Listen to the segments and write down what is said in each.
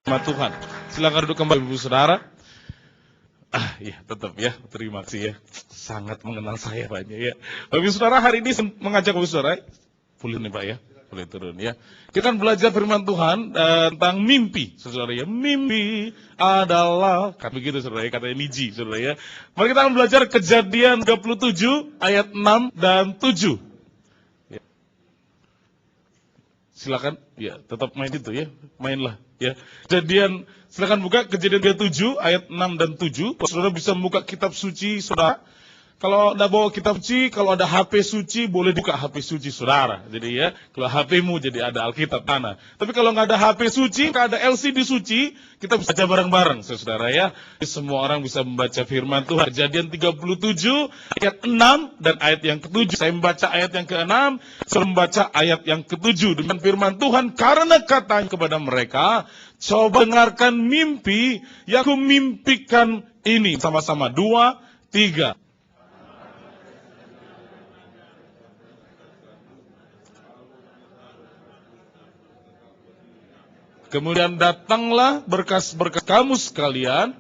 Sama Tuhan. Silakan duduk kembali Ibu Saudara. Iya, tetap ya. Terima kasih ya. Sangat mengenal saya Pak ya. Ibu Saudara, hari ini mengajak Ibu Saudara. Boleh nih Pak ya. Boleh turun ya. Kita akan belajar firman Tuhan tentang mimpi, Saudara ya. Mimpi adalah, kan begitu Saudara ya, katanya Niji, Saudara ya. Mari kita akan belajar Kejadian 37 ayat 6 dan 7. Ya. Silakan, ya, tetap main itu ya. Mainlah ya. Kejadian, silakan buka Kejadian 37 ayat 6 dan 7. Saudara bisa membuka kitab suci Saudara. Kalau tidak bawa kitab suci, kalau ada HP suci, boleh buka HP suci saudara. Jadi ya, kalau HP-mu jadi ada Alkitab mana. Tapi kalau nggak ada HP suci, nggak ada LCD suci, kita bisa baca bareng-bareng, saudara ya. Semua orang bisa membaca firman Tuhan. Kejadian 37 ayat 6 dan ayat yang ke-7. Saya membaca ayat yang ke-6, saya membaca ayat yang ke-7 dengan firman Tuhan. Karena katanya kepada mereka, coba dengarkan mimpi yang aku mimpikan ini. Sama-sama, 2, 3. Kemudian datanglah berkas-berkas kamu sekalian.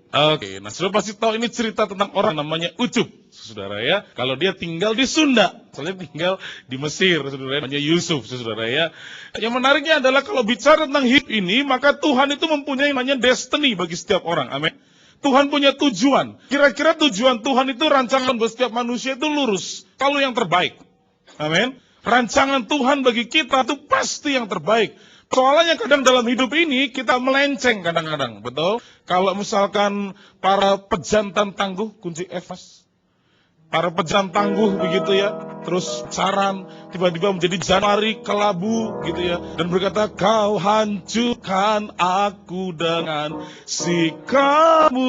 Oke, nah sudah pasti tahu ini cerita tentang orang namanya Ucup, saudara ya. Kalau dia tinggal di Sunda, soalnya tinggal di Mesir, saudara, namanya Yusuf, saudara ya. Yang menariknya adalah kalau bicara tentang hidup ini, maka Tuhan itu mempunyai namanya destiny bagi setiap orang, amin. Tuhan punya tujuan. Kira-kira tujuan Tuhan itu rancangan buat setiap manusia itu lurus, kalau yang terbaik, amin. Rancangan Tuhan bagi kita itu pasti yang terbaik. Soalnya kadang dalam hidup ini kita melenceng kadang-kadang, betul? Kalau misalkan para pejantan tangguh, kunci F mas. Para pejantan tangguh begitu ya, terus saran, tiba-tiba menjadi Januari kelabu gitu ya. Dan berkata, kau hancurkan aku dengan sikapmu.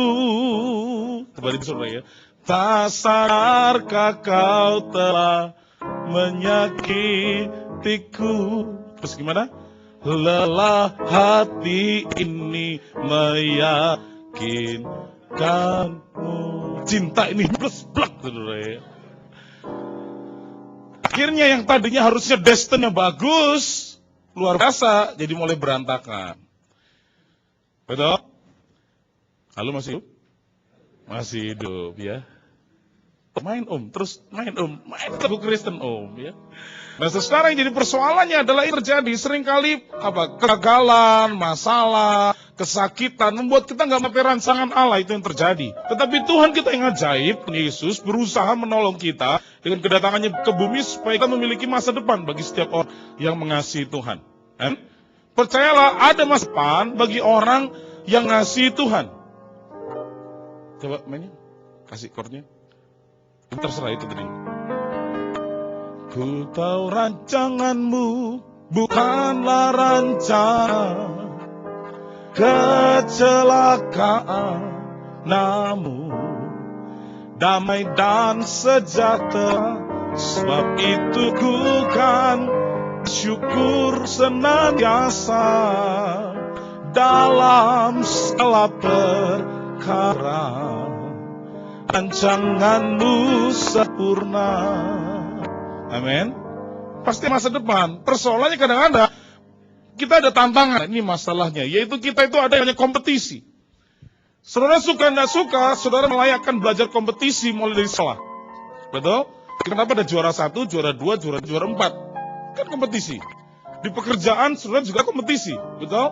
Kembali ke saudara ya. Tak sadarkah kau telah menyakitiku. Terus gimana? Lelah hati ini meyakinkanmu. Cinta ini blek-blek, saudara ya. Akhirnya yang tadinya harusnya destiny bagus, luar biasa, jadi mulai berantakan. Betul? Halo, masih hidup? Masih hidup ya. Main terus main lagu Kristen ya. Nah sekarang yang jadi persoalannya adalah yang terjadi seringkali kegagalan, masalah, kesakitan membuat kita nggak mengerti rancangan Allah, itu yang terjadi. Tetapi Tuhan kita yang ajaib, Yesus berusaha menolong kita dengan kedatangannya ke bumi supaya kita memiliki masa depan bagi setiap orang yang mengasihi Tuhan. Percayalah ada masa depan bagi orang yang mengasihi Tuhan. Coba mainnya, kasih chordnya. Terserah itu tadi. Ku tahu rancanganmu bukanlah rancangan kecelakaan, namun damai dan sejahtera. Sebab itu ku kan syukur senantiasa dalam segala perkara. Rancanganmu sempurna. Amin. Pasti masa depan. Persoalannya kadang-kadang kita ada tantangan. Ini masalahnya. Yaitu kita itu ada yang kompetisi. Saudara suka tidak suka, saudara melayakkan belajar kompetisi mulai dari sekolah. Betul? Kenapa ada juara 1, juara 2, juara 4? Kan kompetisi. Di pekerjaan saudara juga kompetisi. Betul?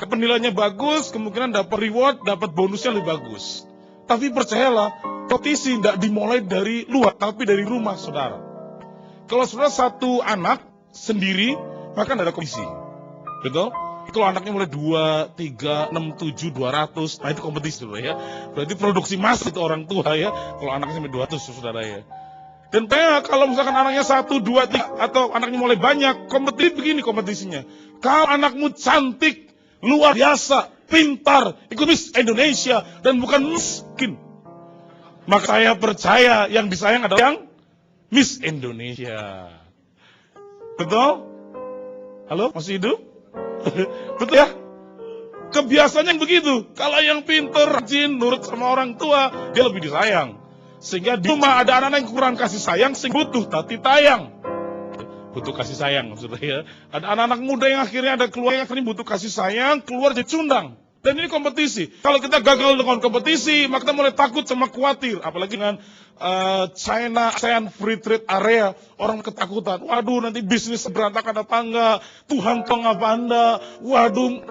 Penilaiannya bagus, kemungkinan dapat reward, dapat bonusnya lebih bagus. Tapi percayalah, kompetisi tidak dimulai dari luar, tapi dari rumah saudara. Kalau saudara satu anak sendiri, maka tidak ada kompetisi. Betul? Kalau anaknya mulai 2, 3, 6, 7, 200, nah itu kompetisi saudara ya. Berarti produksi massal itu orang tua ya. Kalau anaknya sampai 200 saudara ya. Dan kalau misalkan anaknya 1, 2, 3, atau anaknya mulai banyak, kompetisi begini kompetisinya. Kalau anakmu cantik, luar biasa, pintar, ikut Miss Indonesia, dan bukan miskin, maka saya percaya yang disayang adalah yang Miss Indonesia. Betul? Halo, masih hidup? Betul ya? Kebiasaannya begitu. Kalau yang pintar, rajin, nurut sama orang tua, dia lebih disayang. Sehingga di rumah ada anak-anak yang kurang kasih sayang, sehingga butuh tati tayang. Butuh kasih sayang, saudara ya. Ada anak-anak muda yang akhirnya ada keluar yang akhirnya butuh kasih sayang, keluar jadi cundang. Dan ini kompetisi. Kalau kita gagal dengan kompetisi, maka kita mulai takut sama khawatir. Apalagi dengan China ASEAN Free Trade Area, orang ketakutan. Waduh, nanti bisnis berantakan apa enggak? Tuhan tong apa anda? Waduh,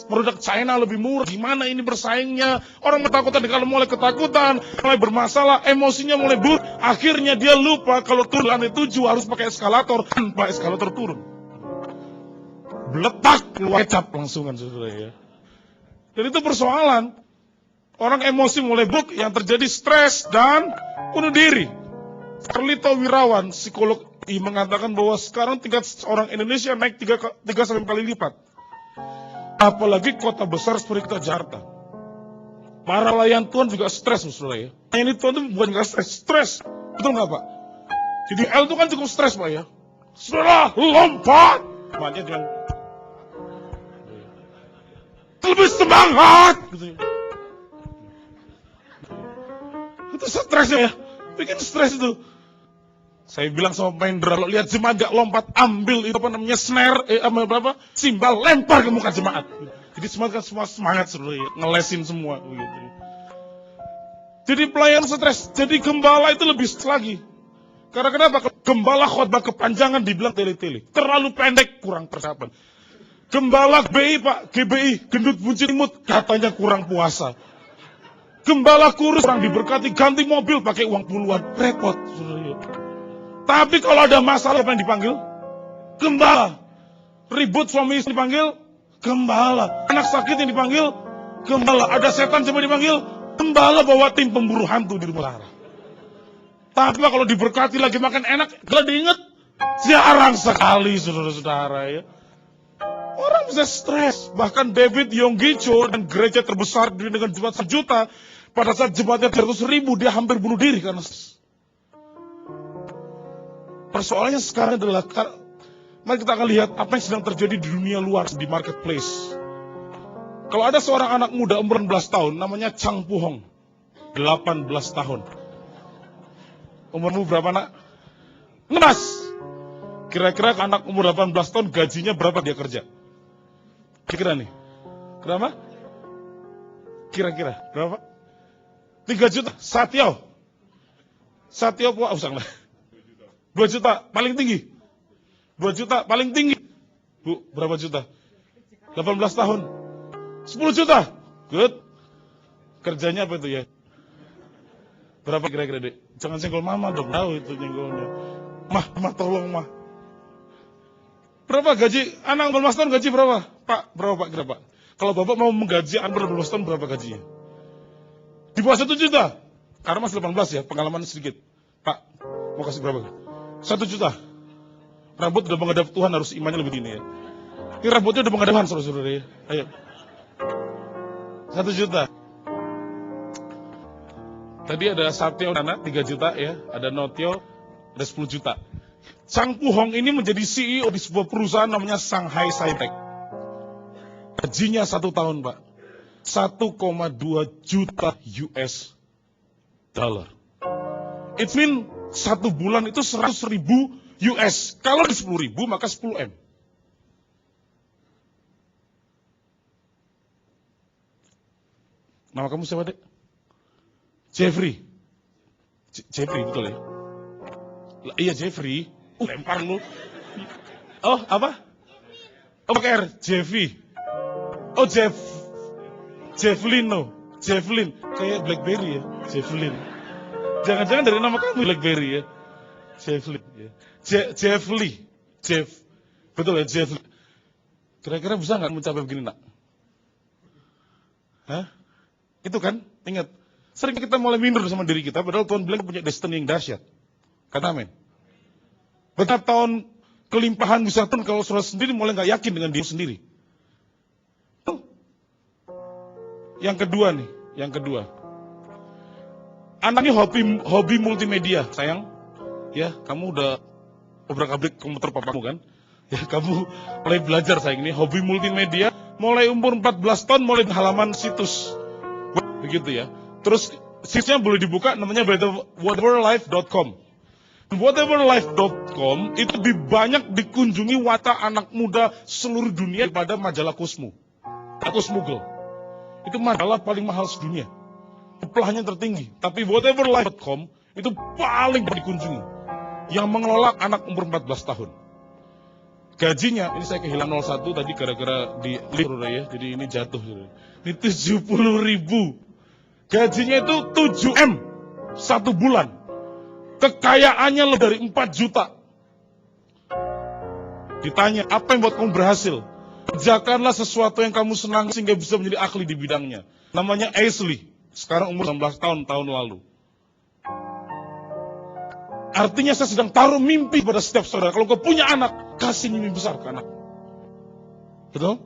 produk China lebih murah. Gimana ini bersaingnya? Orang ketakutan. Kalau mulai ketakutan, mulai bermasalah, emosinya mulai buruk. Akhirnya dia lupa kalau turun lantai 7 harus pakai eskalator. Tanpa eskalator turun. Beletak, keluar kecap langsungan, saudara ya. Dan itu persoalan. Orang emosi mulai buruk, yang terjadi stres dan bunuh diri. Carlito Wirawan, psikolog mengatakan bahwa sekarang tingkat orang Indonesia naik 3 sampai kali lipat. Apalagi kota besar seperti kita Jakarta. Para pelayan Tuhan juga stres, saudara ya. Ini Tuhan itu bukan nggak stres. Betul nggak Pak? Jadi L itu kan cukup stres Pak ya. Saudara, lompat. Makanya jangan lebih semangat gitu. Itu stresnya ya, bikin stres itu. Saya bilang sama pemain drum, lihat jemaat gak lompat, ambil itu apa namanya snare, simbal, lempar ke muka jemaat. Jadi jemaat kan semua semangat saudara ya, ngelesin semua begitu. Jadi pelayan stres, jadi gembala itu lebih lagi. Karena kenapa? Gembala khotbah kepanjangan dibilang tele-tele, terlalu pendek, kurang persiapan. Gembala GBI Pak, GBI, gendut buncit imut, katanya kurang puasa. Gembala kurus, kurang diberkati, ganti mobil pakai uang puluhan, repot. Tapi kalau ada masalah, apa yang dipanggil? Gembala. Ribut suami istri dipanggil? Gembala. Anak sakit yang dipanggil? Gembala. Ada setan coba dipanggil? Gembala bawa tim pemburu hantu di rumah Lara. Tapi kalau diberkati lagi makan enak, kalau diingat, jarang sekali saudara-saudara ya. Orang bisa stres. Bahkan David Yonggi-cho dan gereja terbesar dengan jemaat 1 juta, pada saat jemaatnya 300.000, dia hampir bunuh diri karena stres. Persoalannya sekarang adalah, mari kita akan lihat apa yang sedang terjadi di dunia luar, di marketplace. Kalau ada seorang anak muda umur 16 tahun, namanya Chang Puhong, 18 tahun. Umurmu berapa nak? 16. Kira-kira anak umur 18 tahun gajinya berapa dia kerja? Kira-kira nih. Berapa? Kira-kira berapa? 3 juta. Satyo usang lah. 2 juta paling tinggi. 2 juta paling tinggi. Bu, berapa juta? 18 tahun. 10 juta. Good. Kerjanya apa itu ya? Berapa kira-kira dek? Jangan senggol mama dong. Tahu itu senggolnya. Mah tolong mah. Berapa gaji anak 18 tahun gaji berapa? Pak, berapa Pak kira Pak? Kalau Bapak mau menggaji anak 18 tahun berapa gajinya? Di bawah 1 juta. Karena masih 18 ya, pengalaman sedikit. Pak, mau kasih berapa? 1 juta. Rambut udah menghadap Tuhan, harus imannya lebih tinggi ya. Ini rambutnya udah menghadap Tuhan, saudara-saudara ya. Ayo. 1 juta. Tadi ada Satyo anak 3 juta ya, ada Notyo ada 10 juta. Chang Puhong ini menjadi CEO di sebuah perusahaan namanya Shanghai Sci-Tech. Gajinya 1 tahun Pak, 1,2 juta US dollar. It mean 1 bulan itu 100.000 US. Kalau di 10.000 maka 10 M. Nama kamu siapa dek? Jeffrey. Jeffrey betul ya? Iya Jeffrey. Lempar lu. Oh apa? Oh pakai R. Jeffy. Oh Jefflin no. Jefflin. Kayak Blackberry ya. Jefflin. Jangan-jangan dari nama kamu Blackberry ya. Jefflin. Ya. Jeffly. Jeff. Betul ya Jeffly. Kira-kira bisa nggak mencapai begini nak? Hah? Itu kan? Ingat. Sering kita mulai minder sama diri kita, padahal Tuhan bilang punya destiny yang dahsyat. Kata amin. Betapa tahun kelimpahan bisa turun kalau saudara sendiri mulai nggak yakin dengan diri sendiri. Yang kedua nih, anak ini hobi multimedia, sayang. Ya, kamu udah obrak-abrik komputer papamu kan? Ya, kamu mulai belajar sayang ini hobi multimedia. Mulai umur 14 tahun mulai halaman situs, begitu ya. Terus situsnya boleh dibuka, namanya whateverlife.com. Whateverlife Yahoo.com itu lebih banyak dikunjungi wata anak muda seluruh dunia daripada majalah Cosmo. Cosmogirl. Itu majalah paling mahal sedunia. Jumlahnya tertinggi. Tapi whateverlife.com itu paling dikunjungi. Yang mengelola anak umur 14 tahun. Gajinya, ini saya kehilangan 01 tadi gara-gara di lift ya. Jadi ini jatuh. Ini 70.000. Gajinya itu 7M. 1 bulan. Kekayaannya lebih dari 4 juta. Ditanya, apa yang buat kamu berhasil? Kerjakanlah sesuatu yang kamu senang sehingga bisa menjadi ahli di bidangnya. Namanya Ashley. Sekarang umur 16 tahun lalu. Artinya saya sedang taruh mimpi pada setiap saudara. Kalau kau punya anak, kasih mimpi besar ke anak. Betul?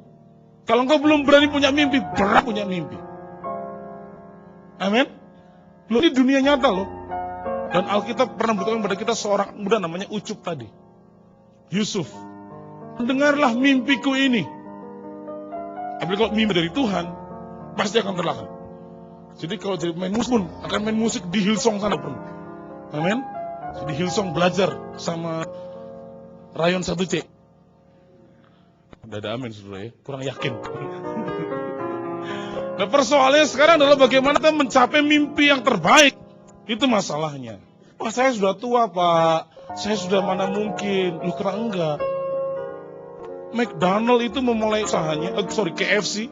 Kalau kau belum berani punya mimpi, berani punya mimpi. Amin? Loh, ini dunia nyata loh. Dan Alkitab pernah beritahu kepada kita seorang muda namanya Ucup tadi. Yusuf. Dengarlah mimpiku ini. Tapi kalau mimpi dari Tuhan, pasti akan terlaksana. Jadi kalau jadi main musik pun, akan main musik di Hillsong sana pun. Amin. Di Hillsong belajar sama Rayon 1C. Udah ada amin saudara ya, kurang yakin. Nah persoalannya sekarang adalah bagaimana kita mencapai mimpi yang terbaik. Itu masalahnya. Wah saya sudah tua pak, saya sudah mana mungkin. Lu kira enggak? McDonald itu memulai usahanya, KFC,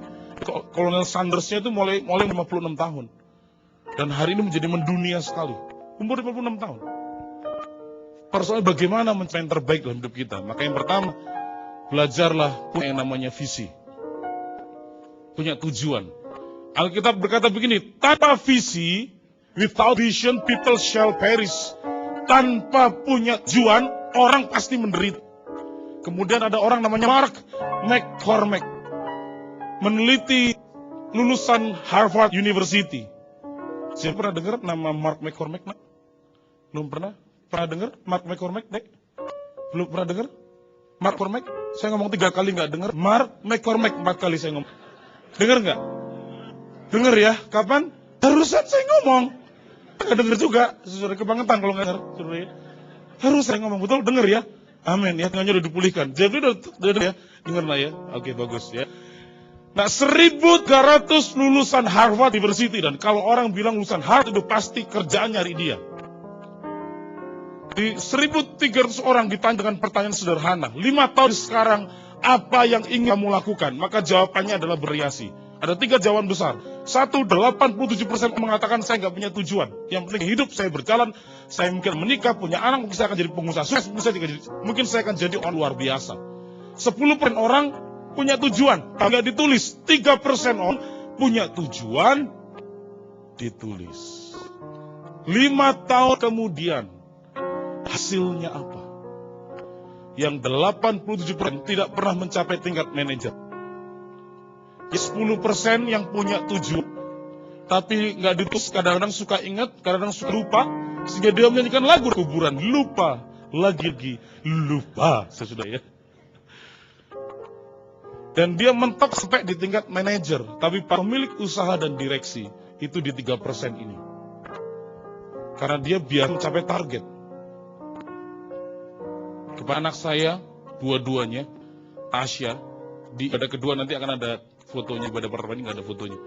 Colonel Sanders-nya itu mulai 56 tahun. Dan hari ini menjadi mendunia sekali. Umur 56 tahun. Persoalannya bagaimana mencapai yang terbaik dalam hidup kita. Maka yang pertama, belajarlah punya yang namanya visi. Punya tujuan. Alkitab berkata begini, tanpa visi, without vision, people shall perish. Tanpa punya tujuan, orang pasti menderita. Kemudian ada orang namanya Mark McCormack. Meneliti lulusan Harvard University. Siapa pernah dengar nama Mark McCormack? Nak? Belum pernah? Pernah dengar Mark McCormack? Dek? Belum pernah dengar? Mark McCormack? Saya ngomong 3 kali nggak dengar. Mark McCormack 4 kali saya ngomong. Dengar nggak? Dengar ya? Kapan? Harusan saya ngomong. Nggak dengar juga. Sesuai kebangetan kalau nggak dengar. Harus saya ngomong betul. Dengar ya? Amin, ya tangannya udah dipulihkan. Jadi udah ya, dengar lah ya. Oke, bagus ya. Nah, 1.300 lulusan Harvard University, dan kalau orang bilang lulusan Harvard itu pasti kerjaan nyari dia. Di 1.300 orang ditanya dengan pertanyaan sederhana. 5 tahun sekarang, apa yang ingin kamu lakukan? Maka jawabannya adalah bervariasi. Ada 3 jawaban besar. 1, 87% mengatakan saya nggak punya tujuan. Yang penting hidup saya berjalan, saya mungkin menikah, punya anak, mungkin saya akan jadi pengusaha sukses, mungkin saya akan jadi orang luar biasa. 10% orang punya tujuan, tapi nggak ditulis. 3% orang punya tujuan, ditulis. 5 tahun kemudian, hasilnya apa? Yang 87% tidak pernah mencapai tingkat manajer. 10% yang punya tujuan, tapi nggak ditulis, kadang-kadang suka ingat, kadang-kadang suka lupa, sehingga dia menyanyikan lagu kuburan, lupa, lagi, lupa, sesudah ya. Dan dia mentok sampai di tingkat manajer, tapi pemilik usaha dan direksi, itu di 3% ini. Karena dia biar mencapai target. Kepada anak saya, dua-duanya, Tasya, di ibadah kedua nanti akan ada fotonya, ibadah pertama ini nggak ada fotonya.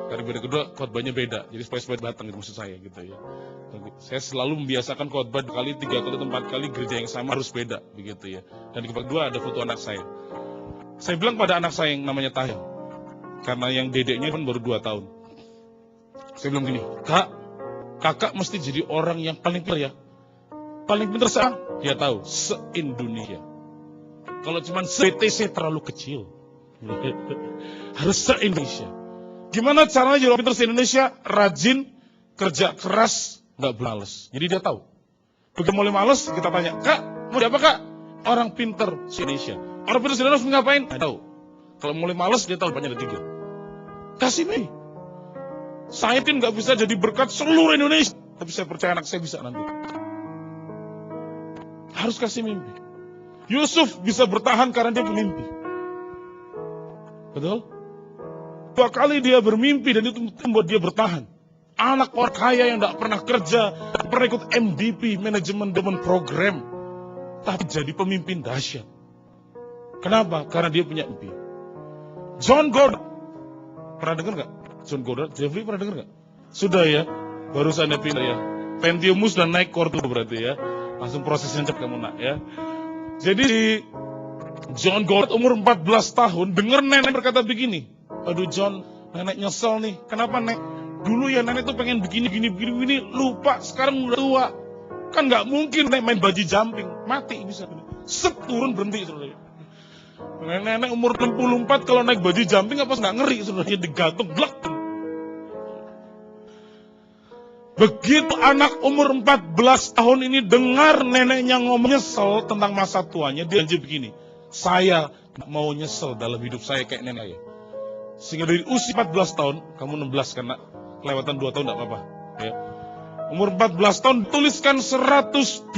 Karena ibadah kedua khotbahnya beda, jadi supaya datang gitu maksud saya gitu ya. Saya selalu membiasakan khotbah 2 kali, 3 kali, 4 kali gereja yang sama harus beda begitu ya. Dan di kedua ada foto anak saya. Saya bilang pada anak saya yang namanya Tahya, karena yang dedeknya kan baru 2 tahun. Saya bilang gini, kakak mesti jadi orang yang paling pintar ya. Paling pintar dia tahu se-Indonesia. Kalau cuma se-BTC terlalu kecil. Harus se-Indonesia. Gimana caranya jadi orang pintar se-Indonesia? Rajin, kerja keras, nggak males. Jadi dia tahu. Begitu mulai males, kita tanya, Kak, mau apa Kak? Orang pintar se-Indonesia. Orang pintar se-Indonesia harus ngapain? Dia tahu. Kalau mulai males, dia tahu banyak ada 3. Kasih nih. Saya pun nggak bisa jadi berkat seluruh Indonesia, tapi saya percaya anak saya bisa nanti. Harus kasih mimpi. Yusuf bisa bertahan karena dia bermimpi. Betul? 2 kali dia bermimpi dan itu membuat dia bertahan. Anak orang kaya yang tidak pernah kerja, pernah ikut MDP, Management Development Program. tapi jadi pemimpin dahsyat. Kenapa? Karena dia punya mimpi. John Goddard. Pernah dengar nggak? John Goddard? Jeffrey pernah dengar nggak? Sudah ya. Barusan ya pindah ya. Pentiumus dan naik core tuh berarti ya. Langsung prosesnya cepat kamu nak ya. Jadi John Goddard umur 14 tahun dengar nenek berkata begini. Aduh John, nenek nyesel nih. Kenapa nek? Dulu ya nenek tuh pengen begini, lupa. Sekarang udah tua. Kan nggak mungkin nek main baji jumping. Mati bisa. Set turun berhenti saudara. Nenek umur 64 kalau naik baji jumping apa nggak ngeri saudara, digantung blak. Begitu anak umur 14 tahun ini dengar neneknya ngomong nyesel tentang masa tuanya, dia janji begini, saya mau nyesel dalam hidup saya kayak nenek saya. Sehingga dari usia 14 tahun, kamu 16 kan nak, kelewatan 2 tahun gak apa-apa. Ya. Umur 14 tahun tuliskan 127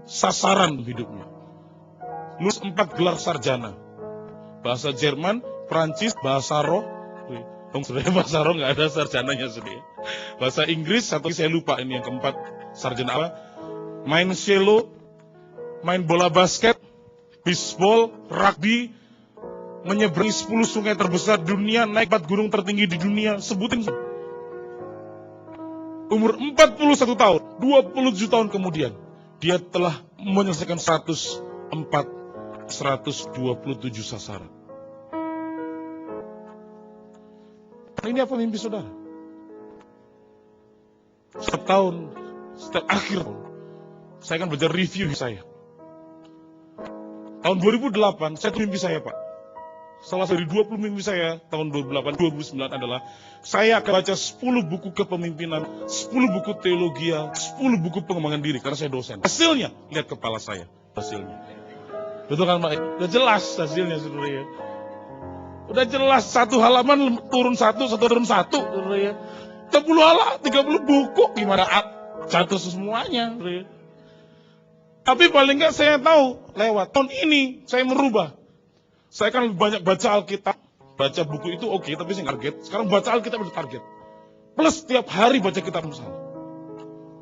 sasaran hidupnya. Lulus 4 gelar sarjana. Bahasa Jerman, Prancis, bahasa roh. Sebenarnya bahasa roh gak ada sarjananya sendiri. Bahasa Inggris, satu saya lupa ini yang keempat, sarjana apa. Main cello, main bola basket, baseball, rugby, menyeberangi 10 sungai terbesar dunia, naik 4 gunung tertinggi di dunia, sebutin. Umur 41 tahun, 27 tahun kemudian, dia telah menyelesaikan 127 sasaran. Ini apa mimpi saudara? Setiap tahun, setiap akhir tahun, saya akan belajar review saya. Tahun 2008, saya tuh mimpi saya Pak. Salah dari 20 mimpi saya tahun 2008-2009 adalah saya akan baca 10 buku kepemimpinan, 10 buku teologi, 10 buku pengembangan diri karena saya dosen. Hasilnya, lihat kepala saya, hasilnya. Betul kan Pak? Udah jelas hasilnya saudara ya. Udah jelas satu halaman turun satu turun satu saudara ya. 30 halaman, 30 buku gimana jatuh semuanya saudara ya. Tapi paling enggak saya tahu lewat tahun ini saya merubah. Saya kan lebih banyak baca Alkitab, baca buku itu oke, tapi saya target. Sekarang baca Alkitab itu target. Plus setiap hari baca kitab misalnya.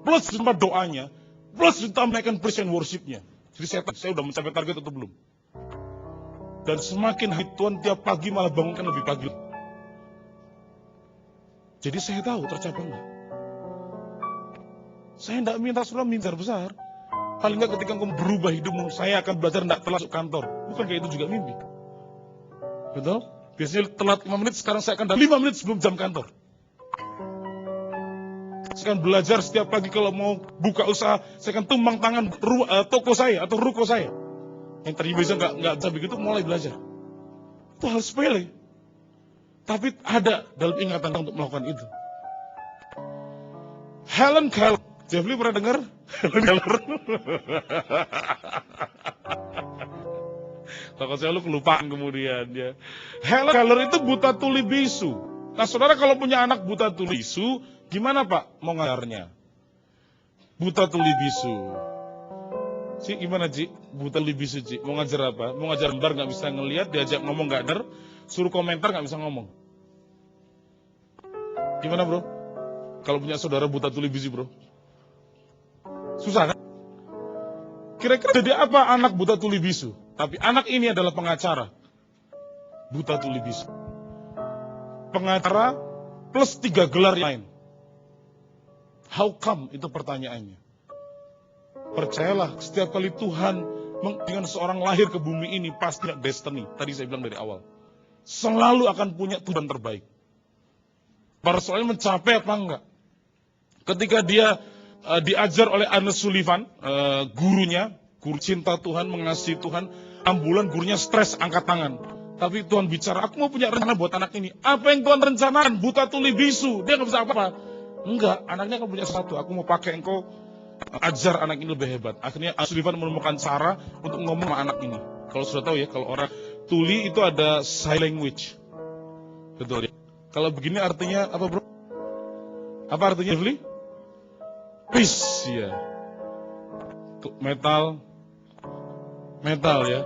Plus ditambah doanya, plus ditambah naikkan praise and worship-nya. Jadi saya udah mencapai target atau belum. Dan semakin hari Tuhan tiap pagi malah bangunkan lebih pagi. Jadi saya tahu tercapai enggak. Saya enggak minta saudara minta besar. Paling enggak ketika kamu berubah hidupmu, saya akan belajar enggak telat masuk kantor. Bukan kayak itu juga mimpi. Betul? Biasanya telat 5 menit, sekarang saya akan 5 menit sebelum jam kantor. Saya akan belajar setiap pagi kalau mau buka usaha, saya akan tumbang tangan toko saya atau ruko saya. Yang tadi bisa nggak bisa begitu, mulai belajar. Itu hal sepele. Tapi ada dalam ingatan untuk melakukan itu. Helen Keller. Jeffrey pernah dengar? Helen Keller. Kalau saya lu kelupaan kemudian ya. Helen Keller itu buta tuli bisu. Nah saudara kalau punya anak buta tuli bisu, gimana Pak mau ngajarnya? Buta tuli bisu. Ci gimana Ci? Buta tuli bisu Ci. Mau ngajar apa? Mau ngajar gambar nggak bisa ngelihat, diajak ngomong nggak der, suruh komentar nggak bisa ngomong. Gimana bro? Kalau punya saudara buta tuli bisu bro? Susah kan? Kira-kira jadi apa anak buta tuli bisu? Tapi anak ini adalah pengacara. Buta tuli bisu. Pengacara plus 3 gelar yang lain. How come? Itu pertanyaannya. Percayalah, setiap kali Tuhan dengan seorang lahir ke bumi ini pasti punya destiny. Tadi saya bilang dari awal. Selalu akan punya tujuan terbaik. Persoalannya mencapai apa enggak? Ketika dia diajar oleh Anne Sullivan, gurunya, guru cinta Tuhan, mengasihi Tuhan, 6 bulan gurunya stres, angkat tangan. Tapi Tuhan bicara, aku mau punya rencana buat anak ini. Apa yang Tuhan rencanakan? Buta tuli bisu. Dia nggak bisa apa-apa. Enggak, anaknya akan punya sesuatu. Aku mau pakai engkau, ajar anak ini lebih hebat. Akhirnya Anne Sullivan menemukan cara untuk ngomong sama anak ini. Kalau sudah tahu ya, kalau orang tuli itu ada sign language. Betul ya? Kalau begini artinya apa bro? Apa artinya Jeffrey? Peace ya. Metal ya.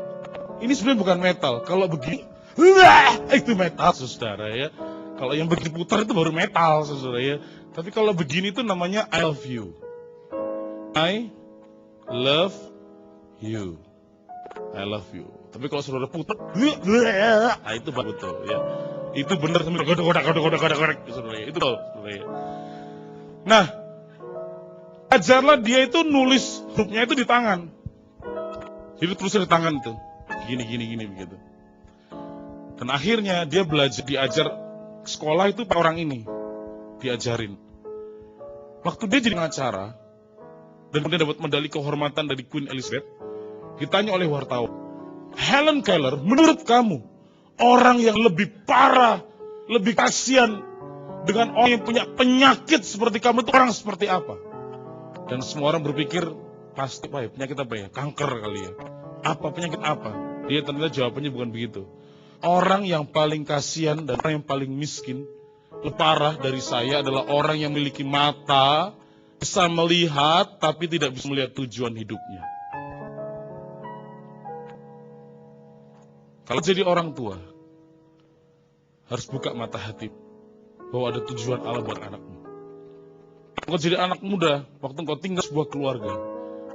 Ini sebenarnya bukan metal. Kalau begini, itu metal saudara ya. Kalau yang begini putar itu baru metal saudara ya. Tapi kalau begini itu namanya I love you. I love you. I love you. Tapi kalau saudara putar, nah itu betul ya. Itu benar sambil godak, saudara. Itu betul, saudara. Nah, ajarlah dia itu nulis hurufnya itu di tangan. Jadi tulisnya di tangan tuh. Gini begitu. Dan akhirnya dia diajar sekolah itu orang ini. Diajarin. Waktu dia jadi pengacara, dan kemudian dapat medali kehormatan dari Queen Elizabeth, ditanya oleh wartawan, Helen Keller, menurut kamu, orang yang lebih parah, lebih kasihan dengan orang yang punya penyakit seperti kamu itu orang seperti apa? Dan semua orang berpikir, pasti apa ya, penyakit apa ya? Kanker kali ya. Apa, penyakit apa? Dia ternyata jawabannya bukan begitu. Orang yang paling kasihan dan orang yang paling miskin, lebih parah dari saya adalah orang yang memiliki mata, bisa melihat, tapi tidak bisa melihat tujuan hidupnya. Kalau jadi orang tua, harus buka mata hati bahwa ada tujuan Allah buat anakmu. Kalau jadi anak muda, waktu engkau tinggal sebuah keluarga,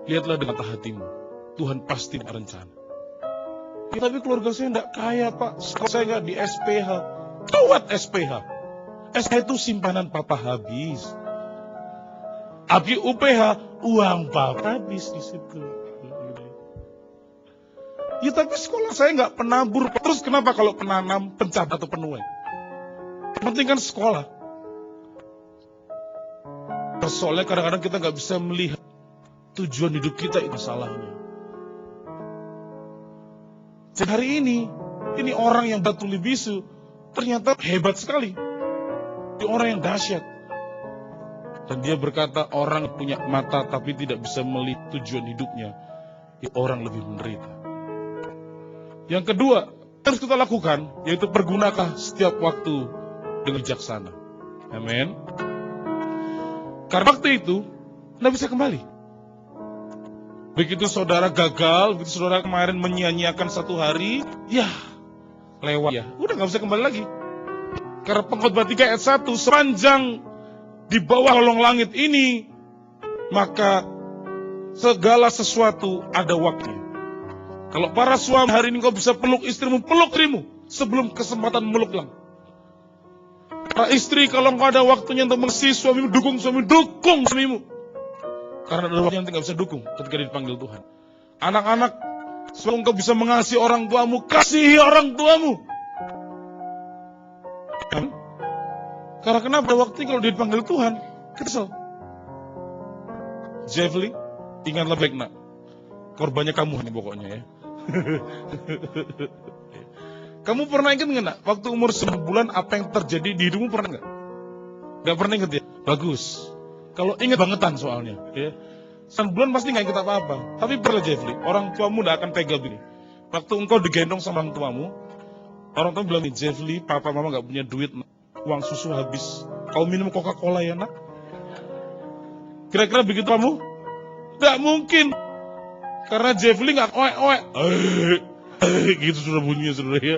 lihatlah dengan mata hatimu. Tuhan pasti berencana. Ya, tapi keluarga saya tidak kaya, Pak. Sekolah saya nggak di SPH. Tuat SPH. SPH itu simpanan papa habis. Tapi UPH, uang papa habis di situ. Ya tapi sekolah saya nggak penabur. Terus kenapa kalau penanam, pencatat atau penuai? Penting kan sekolah. Soalnya kadang-kadang kita nggak bisa melihat tujuan hidup kita itu masalahnya. Jadi hari ini orang yang batu bisu ternyata hebat sekali. Dia orang yang dahsyat. Dan dia berkata orang yang punya mata tapi tidak bisa melihat tujuan hidupnya, dia orang lebih menderita. Yang kedua, harus kita lakukan, yaitu pergunakan setiap waktu dengan bijaksana. Amin. Karena waktu itu, tidak bisa kembali. Begitu saudara gagal, begitu saudara kemarin menyia-nyiakan satu hari, ya, lewat ya. Udah gak bisa kembali lagi. Karena Pengkhotbah 3 ayat 1, sepanjang di bawah kolong langit ini, maka segala sesuatu ada waktunya. Kalau para suami hari ini kau bisa peluk istrimu sebelum kesempatan meluk lang. Para istri kalau kau ada waktunya untuk mengasihi suamimu, dukung suamimu. Karena ada waktunya yang tidak bisa dukung ketika dipanggil Tuhan. Anak-anak, sebelum kau bisa mengasihi orang tuamu, kasihi orang tuamu. Karena kenapa waktunya kalau dipanggil Tuhan, kesel. Jeffrey, ingatlah baik nak. Korbannya kamu nih pokoknya ya. Kamu pernah ingat nggak nak? Waktu umur 9 bulan apa yang terjadi di hidupmu pernah nggak? Nggak pernah ingat ya? Bagus. Kalau ingat bangetan soalnya. Ya. 9 bulan pasti nggak ingat apa-apa. Tapi pernah Jeffrey, orang tuamu nggak akan tega begini. Waktu engkau digendong sama orang tuamu bilang nih, Jeffrey, papa mama nggak punya duit, uang susu habis. Kau minum Coca-Cola ya nak? Kira-kira begitu kamu? Nggak mungkin. Karena Jeffrey nggak oek, gitu sudah bunyinya saudara ya.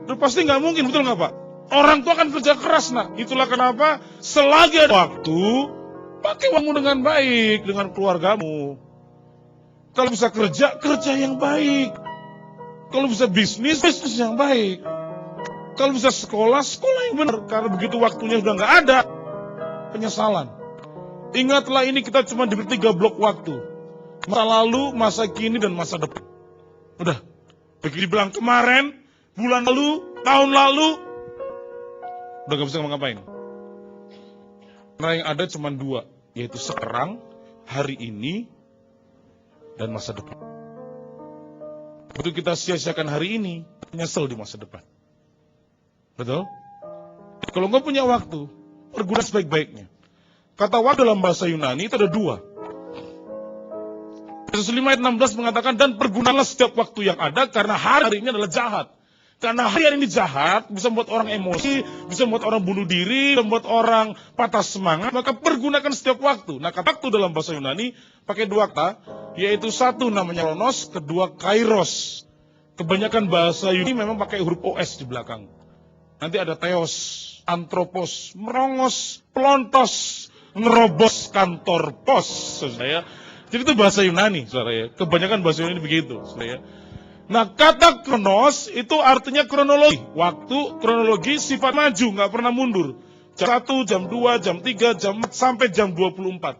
Itu pasti nggak mungkin, betul nggak Pak? Orang tua akan kerja keras nak. Itulah kenapa selagi ada waktu, pakai uangmu dengan baik dengan keluargamu. Kalau bisa kerja yang baik. Kalau bisa bisnis yang baik. Kalau bisa sekolah yang benar. Karena begitu waktunya sudah nggak ada, penyesalan. Ingatlah ini kita cuma diberi 3 blok waktu. Masa lalu, masa kini, dan masa depan. Udah. Begitu dibilang kemarin, bulan lalu, tahun lalu, udah gak bisa ngapain. Karena yang ada cuma 2. Yaitu sekarang, hari ini, dan masa depan. Begitu kita sia-siakan hari ini, nyesel di masa depan. Betul? Kalau nggak punya waktu, perguna sebaik-baiknya. Kata waktu dalam bahasa Yunani itu ada 2. Yesus 5 ayat 16 mengatakan, dan pergunalah setiap waktu yang ada karena hari ini adalah jahat. Karena hari ini jahat, bisa membuat orang emosi, bisa membuat orang bunuh diri, bisa membuat orang patah semangat, maka pergunakan setiap waktu. Nah, kata waktu dalam bahasa Yunani pakai 2 kata, yaitu 1 namanya chronos, 2 kairos. Kebanyakan bahasa Yunani memang pakai huruf OS di belakang. Nanti ada theos, antropos, merongos, pelontos, ngerobos kantor pos. Saya Jadi itu bahasa Yunani, saudara ya. Kebanyakan bahasa Yunani begitu, saudara ya. Nah, kata kronos itu artinya kronologi. Waktu, kronologi, sifat maju, nggak pernah mundur. Jam 1, jam 2, jam 3, jam 4, sampai jam 24.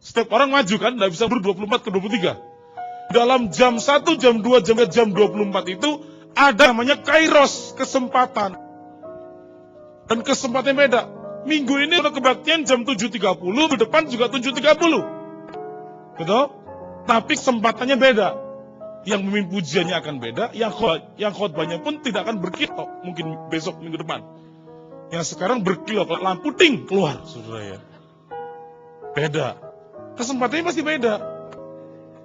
Setiap orang maju kan, nggak bisa mundur 24 ke 23. Dalam jam 1, jam 2, jam 24 itu ada namanya kairos, kesempatan. Dan kesempatannya beda. Minggu ini udah kebaktian jam 7.30, ke depan juga 7.30. Betul? Tapi kesempatannya beda. Yang memimpin pujiannya akan beda, yang khotbahnya pun tidak akan berkilau. Mungkin besok minggu depan. Yang sekarang berkilau, lampu ting keluar, saudara ya. Beda. Kesempatannya pasti beda.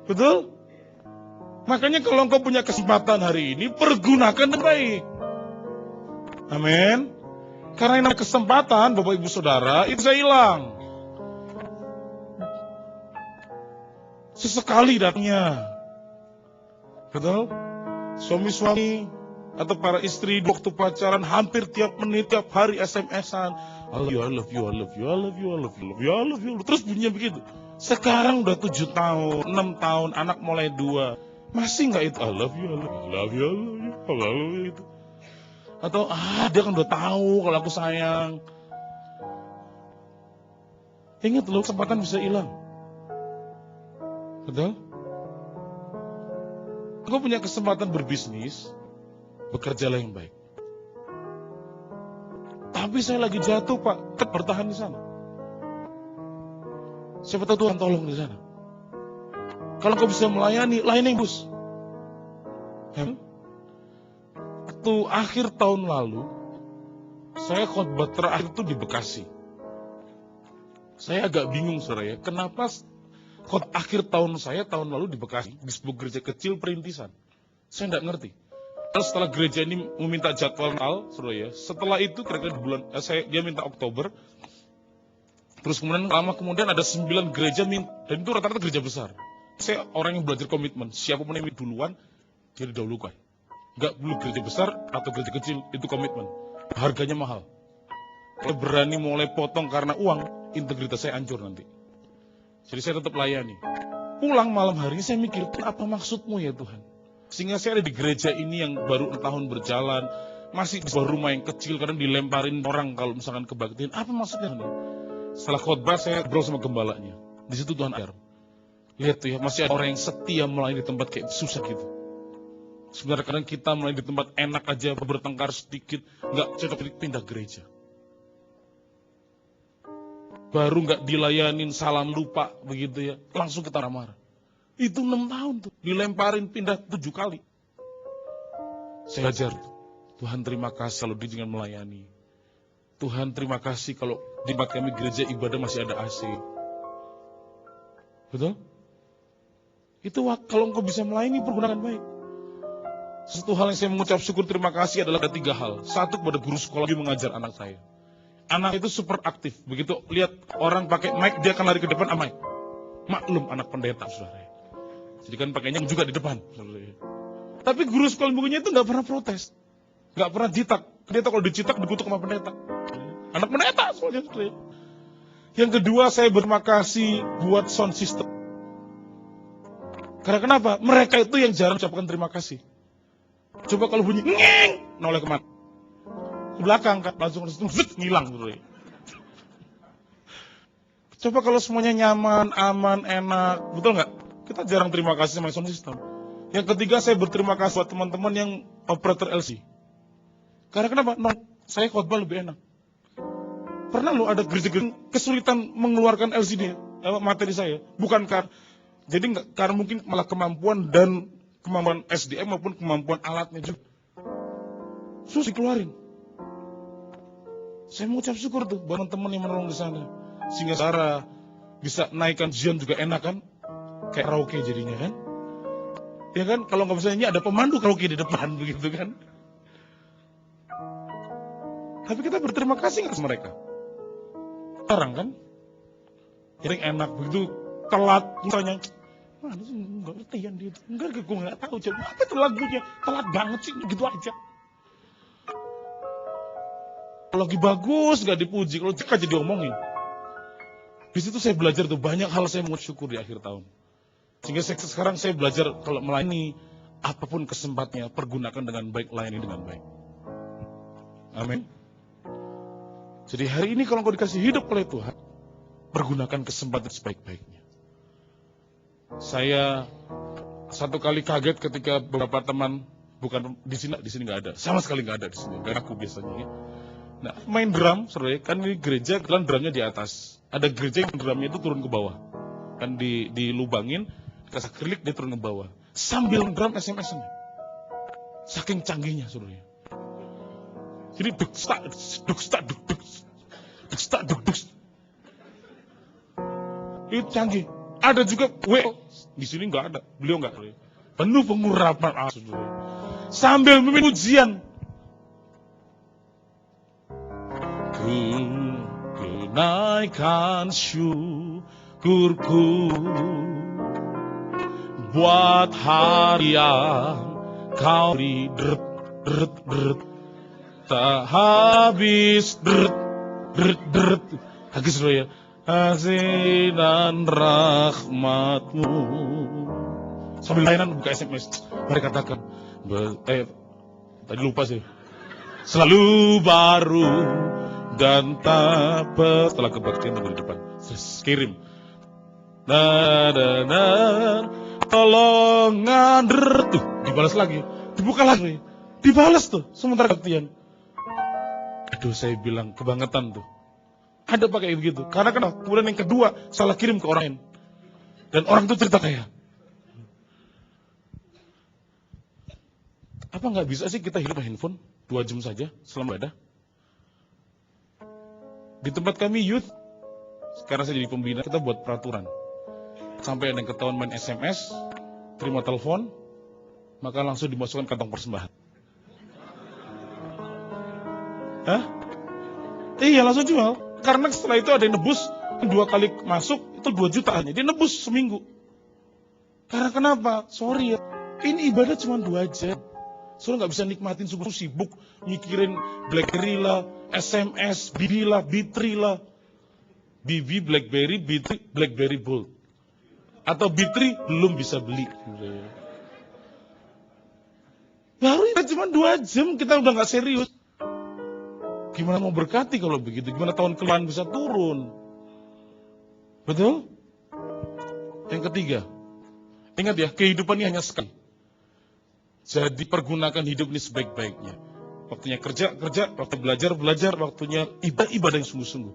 Betul? Makanya kalau engkau punya kesempatan hari ini, pergunakan dengan baik. Amin. Karena ini kesempatan, Bapak Ibu Saudara, itu saya hilang. Sesekali datangnya. Betul? Suami-suami atau para istri waktu pacaran hampir tiap menit, tiap hari SMS-an. I love you, I love you, I love you, I love you, I love you, I love you, I love you. Terus bunyinya begitu. Sekarang udah 7 tahun, 6 tahun, anak mulai 2. Masih nggak itu? I love you, I love you, I love you, I love you, I love you itu. Atau dia kan udah tahu kalau aku sayang. Ingat loh, kesempatan bisa hilang. Betul? Aku punya kesempatan berbisnis, bekerjalah yang baik. Tapi saya lagi jatuh, Pak, tetap bertahan di sana. Siapa tahu Tuhan tolong di sana. Kalau kau bisa melayani, layani bus. Waktu akhir tahun lalu, saya khotbah terakhir itu di Bekasi. Saya agak bingung, saudara ya, kenapa akhir tahun saya tahun lalu di Bekasi, di sebuah gereja kecil perintisan. Saya tidak ngerti. Terus setelah gereja ini meminta jadwal Natal, saudara ya, setelah itu kira-kira di bulan, dia minta Oktober. Terus kemudian ada 9 gereja dan itu rata-rata gereja besar. Saya orang yang belajar komitmen, siapapun yang duluan, dia didahulukan. Enggak perlu gereja besar atau gereja kecil, itu komitmen. Harganya mahal. Kalau berani mulai potong karena uang, integritas saya hancur nanti. Jadi saya tetap layani. Pulang malam hari saya mikir, apa maksudmu ya Tuhan? Sehingga saya ada di gereja ini yang baru tahun berjalan, masih di sebuah rumah yang kecil, kadang dilemparin orang kalau misalkan kebaktian. Apa maksudnya? Setelah khotbah saya ngobrol sama gembalanya. Di situ Tuhan ajar. Lihat tuh ya, masih ada orang yang setia melayani di tempat kayak susah gitu. Sebenarnya kadang kita melayani di tempat enak aja, bertengkar sedikit, nggak cocok pindah gereja. Baru nggak dilayanin, salam lupa begitu ya, langsung kita marah. Itu 6 tahun tuh, dilemparin pindah 7 kali. Saya ajar, Tuhan terima kasih kalau diizinkan melayani. Tuhan terima kasih kalau di tempat kami gereja ibadah masih ada AC. Betul? Itu kalau engkau bisa melayani, pergunakan baik. Satu hal yang saya mengucap syukur terima kasih adalah ada 3 hal. Satu, kepada guru sekolah yang mengajar anak saya. Anak itu super aktif. Begitu lihat orang pakai mic, dia akan lari ke depan mic. Maklum anak pendeta, saudara. Jadi kan pakainya juga di depan. Saudara. Tapi guru sekolah minggunya itu nggak pernah protes. Nggak pernah jitak. Pendeta kalau dicitak dikutuk sama pendeta. Anak pendeta soalnya. Saudara. Yang kedua, saya berterima kasih buat sound system. Karena kenapa? Mereka itu yang jarang ucapkan terima kasih. Coba kalau bunyi ngeng, noleh kemana? Ke belakang kan, langsung ngilang. Coba kalau semuanya nyaman, aman, enak, betul nggak? Kita jarang terima kasih sama sound system. Yang ketiga, saya berterima kasih buat teman-teman yang operator LC. Karena kenapa? Saya khotbah lebih enak. Pernah loh ada gereja-gereja kesulitan mengeluarkan LCD materi saya, bukan jadi nggak karena mungkin malah kemampuan SDM maupun kemampuan alatnya juga. Susah dikeluarin. Saya mengucap syukur tuh buat teman-teman yang menolong di sana. Sehingga Sarah bisa naikkan Zion juga enak kan? Kayak karaoke jadinya kan? Ya kan? Kalau nggak bisa nyanyi ada pemandu karaoke di depan begitu kan? Tapi kita berterima kasih nggak sama mereka? Sekarang kan? Jadi enak begitu telat misalnya. Mana sih nggak ngerti yang dia itu? Enggak, gue nggak tahu. Coba apa itu lagunya? Telat banget sih gitu aja. Kalau lagi bagus nggak dipuji, kalau jelek aja diomongin. Di situ saya belajar tuh banyak hal saya mau syukur di akhir tahun. Sehingga sekarang saya belajar kalau melayani apapun kesempatannya, pergunakan dengan baik, layani dengan baik. Amin. Jadi hari ini kalau kau dikasih hidup oleh Tuhan, pergunakan kesempatan sebaik-baiknya. Saya satu kali kaget ketika beberapa teman, bukan di sini nggak ada, sama sekali nggak ada di sini, nggak aku biasanya ya. Nah, main drum, seru ya, kan ini gereja, kan drumnya di atas. Ada gereja yang drumnya itu turun ke bawah. Kan dilubangin, kasih klik dia turun ke bawah. Sambil drum SMS-nya. Saking canggihnya, seru ya. Jadi duk stak duk duk. Duk stak duk duk. Itu canggih. Ada juga di sini nggak ada, beliau nggak. Penuh pengurapan sambil memimpin ujian. Ku kenaikan syukurku buat hari yang kau beri, tak habis, habis loh ya. Kasih dan rahmatmu. Sambil layanan buka SMS. Mari katakan. Tadi lupa sih. Selalu baru dan tak setelah kebaktian tunggu di depan. Terus kirim. Tolongan tuh dibalas lagi. Dibuka lagi. Dibalas tuh sementara kebaktian. Aduh, saya bilang kebangetan tuh. Ada pakai begitu. Karena kenapa? Kemudian yang kedua, salah kirim ke orang lain. Dan orang itu cerita kayak, apa nggak bisa sih kita hidup handphone 2 jam saja selama ada? Di tempat kami youth, sekarang saya jadi pembina, kita buat peraturan. Sampai ada yang ketahuan main SMS, terima telepon, maka langsung dimasukkan kantong persembahan. Hah? Iya, langsung jual. Karena setelah itu ada yang nebus, 2 kali masuk, itu 2 juta hanya. Dia nebus seminggu. Karena kenapa? Sorry ya, ini ibadah cuma 2 jam. Soalnya nggak bisa nikmatin sungguh sibuk, mikirin BlackBerry lah, SMS, BB lah, B3 lah. BB, BlackBerry, B3, BlackBerry Bold. Atau B3 belum bisa beli. Baru ya cuma 2 jam, kita udah nggak serius. Gimana mau berkati kalau begitu? Gimana tahun kelan bisa turun? Betul? Yang ketiga, ingat ya, kehidupan ini hanya sekali. Jadi pergunakan hidup ini sebaik-baiknya. Waktunya kerja, waktu belajar, waktunya ibadah yang sungguh-sungguh.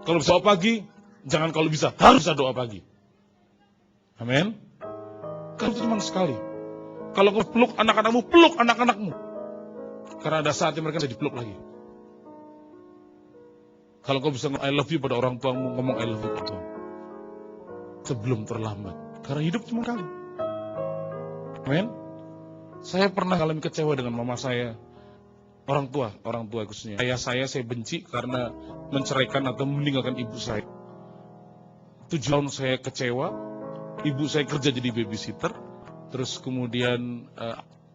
Kalau bisa doa pagi, jangan kalau bisa, harus ada doa pagi. Amin. Kalau itu cuma sekali. Kalau kau peluk anak-anakmu, peluk anak-anakmu. Karena ada saatnya mereka bisa dipeluk lagi. Kalau kau bisa ngomong I love you pada orang tuamu, ngomong I love you pada Tuhan. Sebelum terlambat. Karena hidup cuma kali. Amin. Saya pernah mengalami kecewa dengan mama saya. Orang tua khususnya. Ayah saya benci karena menceraikan atau meninggalkan ibu saya. 7 tahun saya kecewa. Ibu saya kerja jadi babysitter. Terus kemudian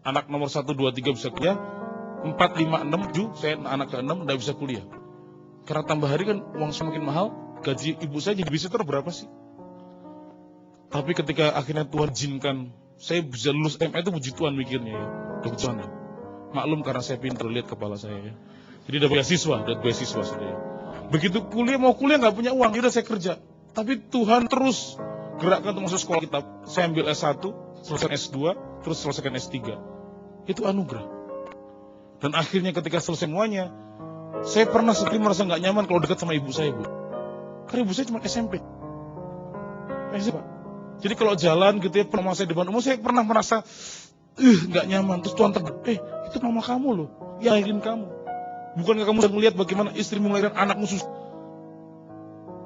anak nomor 1, 2, 3 bisa kuliah. 4, 5, 6, 7, saya anak ke-6 tidak bisa kuliah. Karena tambah hari kan uang semakin mahal, gaji ibu saya jadi babysitter berapa sih? Tapi ketika akhirnya Tuhan izinkan, saya bisa lulus SMA itu puji Tuhan mikirnya ya. Udah puji Tuhan ya. Maklum karena saya pintar, lihat kepala saya ya. Jadi dapat beasiswa sudah ya. Begitu mau kuliah nggak punya uang, udah saya kerja. Tapi Tuhan terus gerakkan untuk masuk sekolah kitab. Saya ambil S1, selesai S2, terus selesaikan S3. Itu anugerah. Dan akhirnya ketika selesai semuanya, saya pernah sekali merasa nggak nyaman kalau dekat sama ibu saya, Bu. Karena ibu saya cuma SMP. Pak. Jadi kalau jalan gitu ya, mama saya di depan umum, saya pernah merasa nggak nyaman. Terus Tuhan tegur, itu mama kamu loh, yang lahirin kamu. Bukankah kamu sedang melihat bagaimana istrimu melahirkan anakmu susah?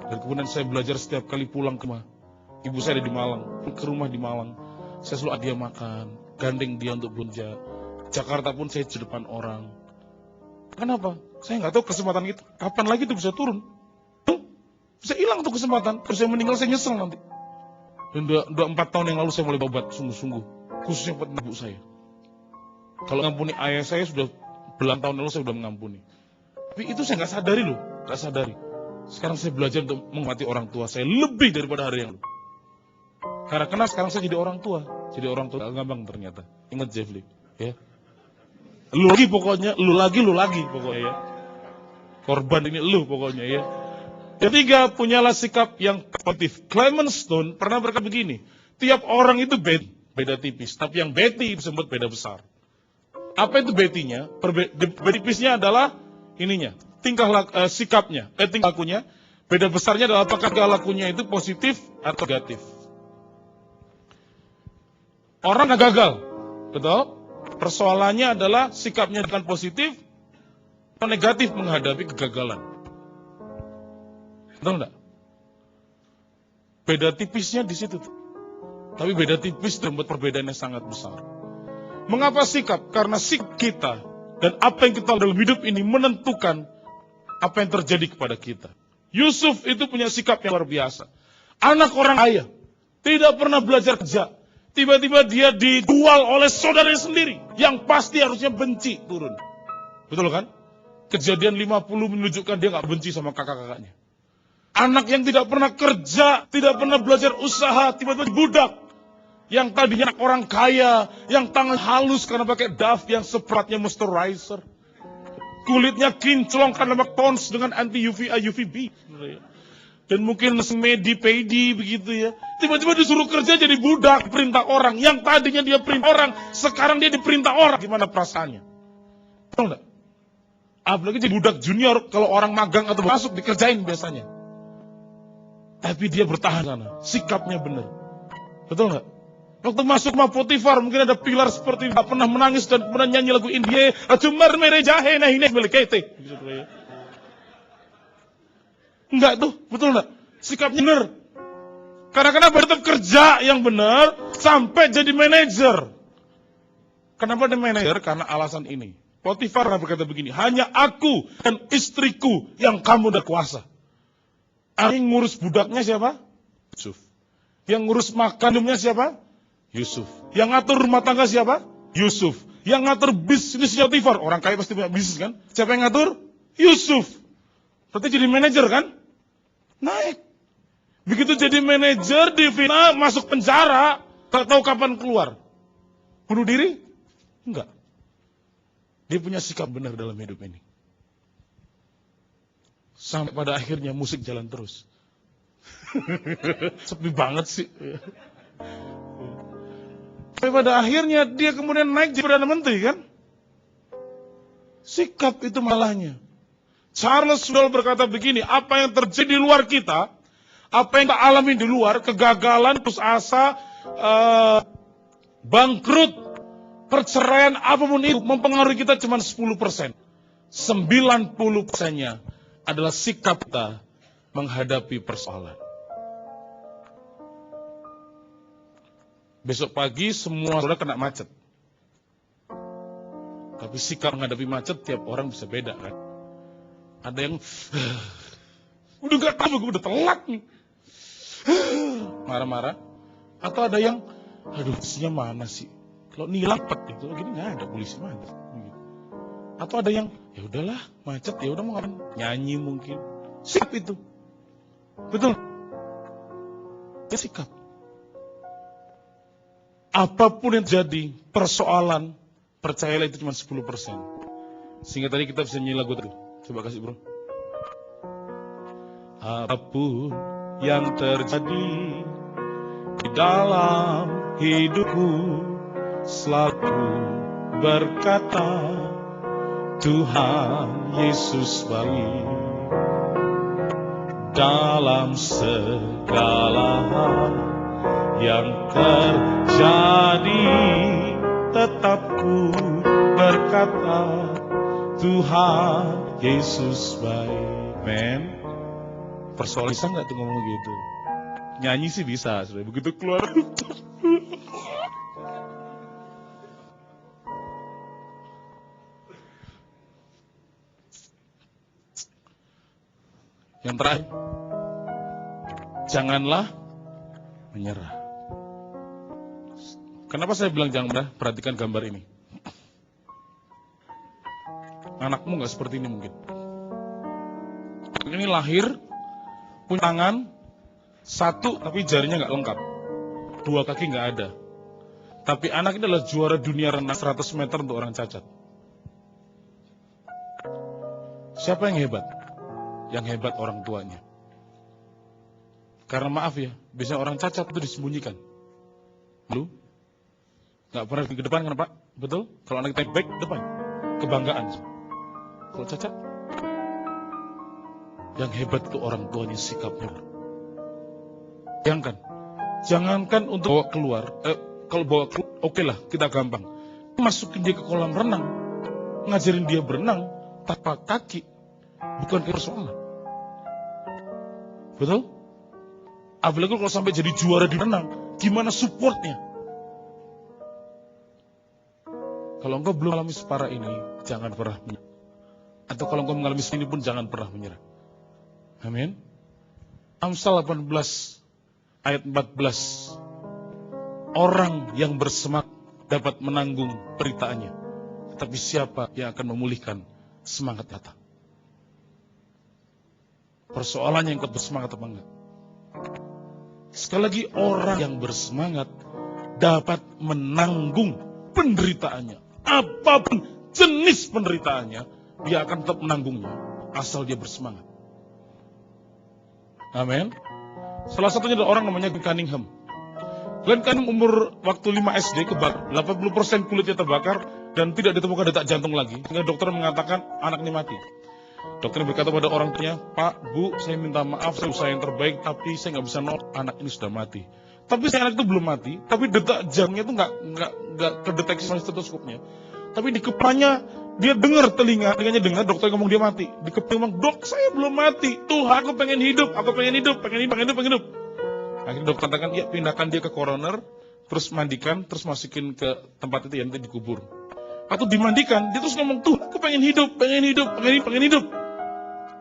Dan kemudian saya belajar setiap kali pulang ke rumah. Ibu saya ada di Malang, ke rumah di Malang. Saya selalu dia makan, gandeng dia untuk belanja. Jakarta pun saya di depan orang. Kenapa? Saya nggak tahu kesempatan itu. Kapan lagi itu bisa turun? Bisa hilang tuh kesempatan. Terus saya meninggal, saya nyesel nanti. Dan udah 4 tahun yang lalu saya mulai tobat sungguh-sungguh. Khususnya buat ibu saya. Kalau ngampuni ayah saya sudah belasan tahun lalu saya sudah mengampuni. Tapi itu saya nggak sadari loh. Nggak sadari. Sekarang saya belajar untuk menghormati orang tua saya lebih daripada hari yang lalu. Karena sekarang saya jadi orang tua. Jadi orang tua gampang ternyata. Ingat Jeffrey, ya. Lu lagi pokoknya, lu lagi pokoknya ya. Korban ini lu pokoknya ya. Ketiga, punyalah sikap yang positif. Clement Stone pernah berkata begini, tiap orang itu beda tipis, tapi yang beti disebut beda besar. Apa itu betinya? Beda tipisnya adalah ininya, sikapnya, tingkah lakunya. Beda besarnya adalah apakah tingkah lakunya itu positif atau negatif. Orang yang gagal, betul? Persoalannya adalah sikapnya dengan positif atau negatif menghadapi kegagalan. Betul enggak? Beda tipisnya di situ. Tapi beda tipis dan membuat perbedaan yang sangat besar. Mengapa sikap? Karena sikap kita dan apa yang kita dalam hidup ini menentukan apa yang terjadi kepada kita. Yusuf itu punya sikap yang luar biasa. Anak orang kaya, tidak pernah belajar kerja. Tiba-tiba dia dijual oleh saudaranya sendiri, yang pasti harusnya benci turun. Betul kan? Kejadian 50 menunjukkan dia gak benci sama kakak-kakaknya. Anak yang tidak pernah kerja, tidak pernah belajar usaha, tiba-tiba budak. Yang tadinya orang kaya, yang tangan halus karena pakai Dove yang seberatnya moisturizer. Kulitnya kinclong karena pakai tons dengan anti UVA, UVB. Dan mungkin medi begitu ya. Tiba-tiba disuruh kerja jadi budak, perintah orang. Yang tadinya dia perintah orang, sekarang dia diperintah orang. Gimana perasaannya? Tahu enggak? Apalagi jadi budak junior, kalau orang magang atau masuk dikerjain biasanya. Tapi dia bertahan sana, sikapnya benar. Betul enggak? Waktu masuk rumah Potifar, mungkin ada pilar seperti tidak pernah menangis dan pernah nyanyi lagu India. Acumar merejahe nah ini milikete. Enggak tuh, betul enggak? Sikapnya benar. Karena kenapa tetap kerja yang benar sampai jadi manajer. Kenapa dia manajer? Karena alasan ini. Potifar berkata begini, hanya aku dan istriku yang kamu udah kuasa. Yang ngurus budaknya siapa? Yusuf. Yang ngurus makan minumnya siapa? Yusuf. Yang ngatur rumah tangga siapa? Yusuf. Yang ngatur bisnisnya Potifar. Orang kaya pasti punya bisnis kan? Siapa yang ngatur? Yusuf. Berarti jadi manajer kan? Naik. Begitu jadi manajer, difitnah, masuk penjara, tak tahu kapan keluar. Bunuh diri? Enggak. Dia punya sikap benar dalam hidup ini. Sampai pada akhirnya musik jalan terus. Sepi banget sih. Sampai pada akhirnya dia kemudian naik jadi Perdana Menteri kan? Sikap itu malahnya. Charles Swindoll berkata begini, apa yang terjadi di luar kita, apa yang kita alami di luar, kegagalan, putus asa, bangkrut, perceraian, apapun itu, mempengaruhi kita cuma 10%. 90%-nya adalah sikap kita menghadapi persoalan. Besok pagi semua saudara kena macet. Tapi sikap menghadapi macet tiap orang bisa beda kan. Ada yang udah gak tahu, gue udah telat nih. Marah-marah. Atau ada yang, aduh polisinya mana sih? Kalau nilang pet itu gini nggak ada polisi mana? Atau ada yang, ya udahlah macet, ya udah mau ngapain? Nyanyi mungkin. Sikap itu, betul? Ya sikap. Apapun yang terjadi, persoalan, percayalah itu cuma 10%. Sehingga tadi kita bisa nyanyi lagu tadi. Coba kasih bro. Apapun yang terjadi di dalam hidupku, selalu berkata, Tuhan Yesus baik. Dalam segala hal yang terjadi, tetap ku berkata, Tuhan Yesus baik. Men, persoalan bisa nggak tuh ngomong gitu? Nyanyi sih bisa, sudah begitu keluar. Yang terakhir, janganlah menyerah. Kenapa saya bilang jangan menyerah? Perhatikan gambar ini. Anakmu nggak seperti ini mungkin. Ini lahir punya tangan, satu tapi jarinya nggak lengkap. 2 kaki nggak ada. Tapi anak ini adalah juara dunia renang 100 meter untuk orang cacat. Siapa yang hebat? Yang hebat orang tuanya. Karena maaf ya, biasanya orang cacat itu disembunyikan. Lu? Nggak pernah ke depan kan Pak? Betul? Kalau anak kita baik, depan. Kebanggaan. Kalau cacat? Yang hebat itu orang tuanya, sikapnya. Jangankan untuk bawa keluar. Kalau bawa keluar, oke lah, kita gampang. Masukin dia ke kolam renang. Ngajarin dia berenang tanpa kaki. Bukan persoalan. Betul? Apalagi kalau sampai jadi juara di renang, gimana supportnya? Kalau engkau belum mengalami separah ini, jangan pernah menyerah. Atau kalau engkau mengalami ini pun jangan pernah menyerah. Amin. Amsal 18 ayat 14. Orang yang bersemangat dapat menanggung penderitaannya. Tetapi siapa yang akan memulihkan semangat kata? Persoalannya yang bersemangat apa enggak? Sekali lagi, orang yang bersemangat dapat menanggung penderitaannya. Apapun jenis penderitaannya, dia akan tetap menanggungnya. Asal dia bersemangat. Amin. Salah satunya adalah orang namanya Glenn Cunningham. Glenn Cunningham umur waktu 5 SD kebakar, 80% kulitnya terbakar dan tidak ditemukan detak jantung lagi. Sehingga dokter mengatakan anak ini mati. Dokter berkata pada orang tuanya, Pak, Bu, saya minta maaf, saya usaha yang terbaik, tapi saya nggak bisa nolak, anak ini sudah mati. Tapi anak itu belum mati, tapi detak jantungnya itu nggak kedeteksi oleh stetoskopnya. Tapi di kepalanya dia dengar telinganya dengar dokter ngomong dia mati. Di kepalanya ngomong, dok saya belum mati, Tuhan aku pengen hidup, pengen hidup. Akhirnya dokter katakan, ya pindahkan dia ke coroner, terus mandikan, terus masukin ke tempat itu yang nanti dikubur. Atau dimandikan, dia terus ngomong, Tuhan aku pengen hidup.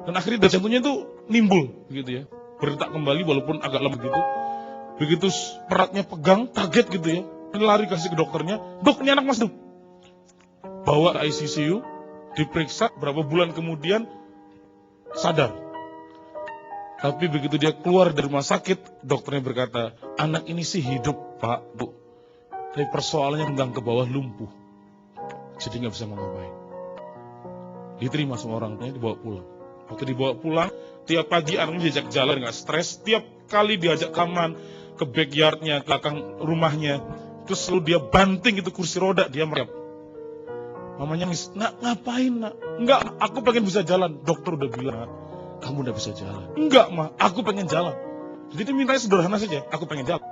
Dan akhirnya detak jantungnya itu nimbul, gitu ya, berdetak kembali walaupun agak lemah gitu. Begitu peratnya pegang, kaget gitu ya, lari kasih ke dokternya, dok ini anak mas hidup. Bawa ke ICU, diperiksa, berapa bulan kemudian sadar. Tapi begitu dia keluar dari rumah sakit, dokternya berkata, anak ini sih hidup Pak, Bu. Tapi persoalannya tendang ke bawah lumpuh. Jadi nggak bisa ngapain. Diterima sama orang tuanya, dibawa pulang. Waktu dibawa pulang, tiap pagi anaknya diajak jalan, nggak stres. Tiap kali diajak kaman ke backyardnya, ke belakang rumahnya, terus selalu dia banting itu kursi roda, dia merayap. Mamanya nangis, nak ngapain nak? Enggak, aku pengen bisa jalan. Dokter udah bilang, kamu udah bisa jalan. Enggak mah, aku pengen jalan. Jadi dia mintanya sederhana saja, aku pengen jalan.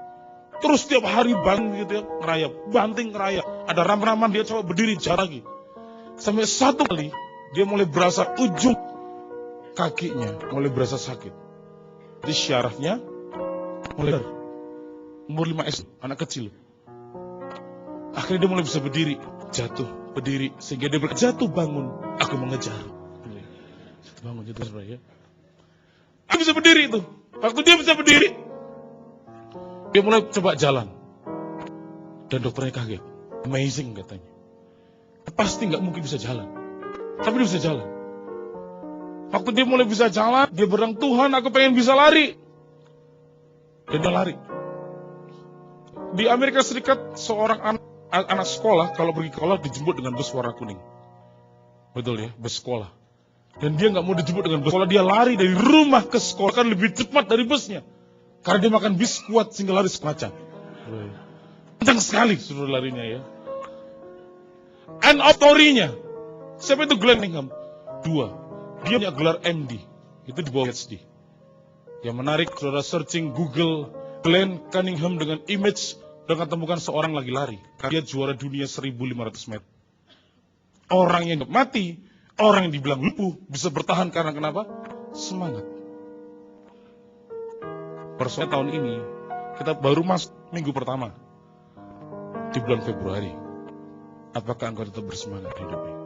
Terus tiap hari banting gitu ya, ngerayap, banting ngerayap. Ada ram-raman dia coba berdiri, jalan lagi. Sampai satu kali, dia mulai berasa ujung kakinya mulai berasa sakit. Jadi syarafnya mulai umur 5 SD, anak kecil. Akhirnya dia mulai bisa berdiri, jatuh, berdiri, sehingga dia jatuh bangun, aku mengejar. Jatuh bangun, jatuh ya. Aku bisa berdiri itu. Waktu dia bisa berdiri, dia mulai coba jalan. Dan dokternya kaget. Amazing katanya. Pasti nggak mungkin bisa jalan. Tapi dia bisa jalan. Waktu dia mulai bisa jalan, dia bilang, Tuhan aku pengen bisa lari. Dan dia lari. Di Amerika Serikat, seorang anak sekolah, kalau pergi ke sekolah, dijemput dengan bus warna kuning. Betul ya, bus sekolah. Dan dia nggak mau dijemput dengan bus sekolah, dia lari dari rumah ke sekolah, kan lebih cepat dari busnya. Karena dia makan biskuit sehingga lari semacam. Kencang sekali suruh larinya ya. And authority-nya, siapa itu Glenn Cunningham? 2. Dia punya gelar MD, itu di bawah PhD. Yang menarik, saudara searching Google Glenn Cunningham dengan image, dan akan temukan seorang lagi lari. Karena dia juara dunia 1.500 meter. Orang yang mati, orang yang dibilang lumpuh, bisa bertahan karena kenapa? Semangat. Persoalan tahun ini, kita baru masuk minggu pertama. Di bulan Februari. Apakah engkau tetap bersemangat di hidup ini?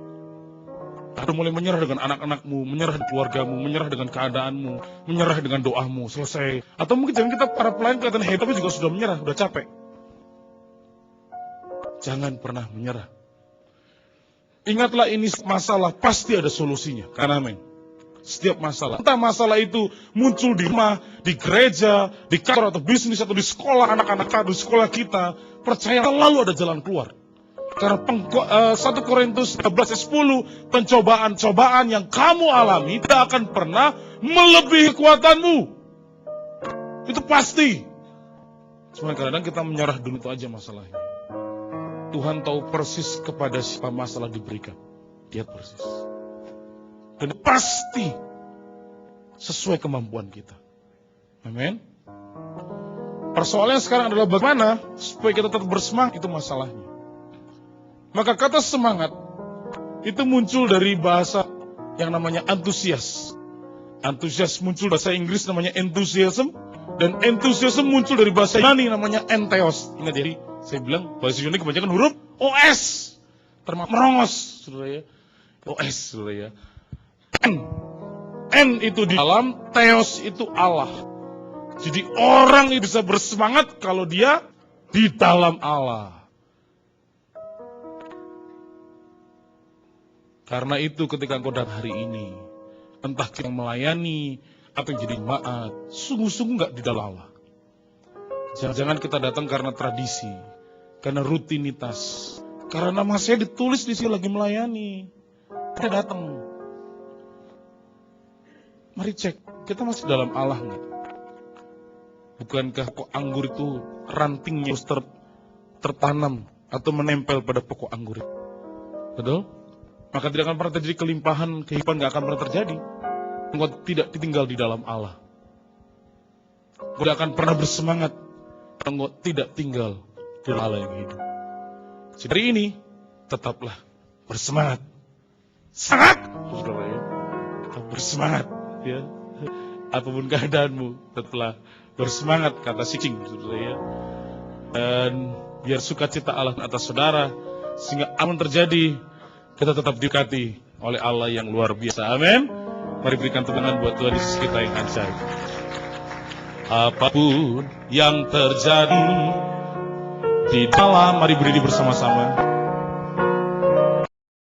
Atau mulai menyerah dengan anak-anakmu, menyerah dengan keluargamu, menyerah dengan keadaanmu, menyerah dengan doamu, selesai. Atau mungkin jangan kita para pelayan kelihatan hebat, tapi juga sudah menyerah, sudah capek. Jangan pernah menyerah. Ingatlah ini masalah, pasti ada solusinya. Karena amin. setiap masalah. Entah masalah itu muncul di rumah, di gereja, di kantor atau bisnis atau di sekolah anak-anak kita, di sekolah kita, percaya selalu ada jalan keluar. Karena 1 Korintus 13:10, pencobaan-cobaan yang kamu alami tidak akan pernah melebihi kekuatanmu. Itu pasti. Cuma kadang-kadang kita menyerah dulu, itu aja masalahnya. Tuhan tahu persis kepada siapa masalah diberikan. Dia persis. Dan pasti sesuai kemampuan kita. Amin. Persoalannya sekarang adalah bagaimana supaya kita tetap bersemangat, itu masalahnya. Maka kata semangat itu muncul dari bahasa yang namanya antusias. Antusias muncul bahasa Inggris namanya enthusiasm, dan enthusiasm muncul dari bahasa Yunani namanya entheos. Ingat, jadi saya bilang bahasa Yunani kebanyakan huruf OS, termasuk merongos, saudara ya. OS, saudara ya. N itu di dalam, theos itu Allah. Jadi orang itu bisa bersemangat kalau dia di dalam Allah. Karena itu ketika engkau datang hari ini, entah kita melayani atau jadi jemaat, sungguh-sungguh enggak di dalam Allah. Jangan-jangan kita datang karena tradisi, karena rutinitas, karena nama saya ditulis di sini lagi melayani. Kita datang. Mari cek, kita masih dalam Allah enggak? Bukankah pokok anggur itu rantingnya harus tertanam atau menempel pada pokok anggur itu? Betul? Maka tidak akan pernah terjadi kelimpahan kehidupan, gak akan pernah terjadi. Engkau tidak ditinggal di dalam Allah. Engkau tidak akan pernah bersemangat, engkau tidak tinggal di dalam Allah yang hidup. Jadi hari ini, tetaplah bersemangat. Sangat! Saudara ya. Tetap bersemangat. Ya. Apapun keadaanmu, tetaplah bersemangat, kata Sicing, saudara ya. Dan biar sukacita Allah atas saudara, sehingga aman terjadi, kita tetap diberkati oleh Allah yang luar biasa. Amin. Mari berikan tepukan buat Tuhan Yesus kita yang ajaib. Apapun yang terjadi di dalam, mari berdiri bersama-sama.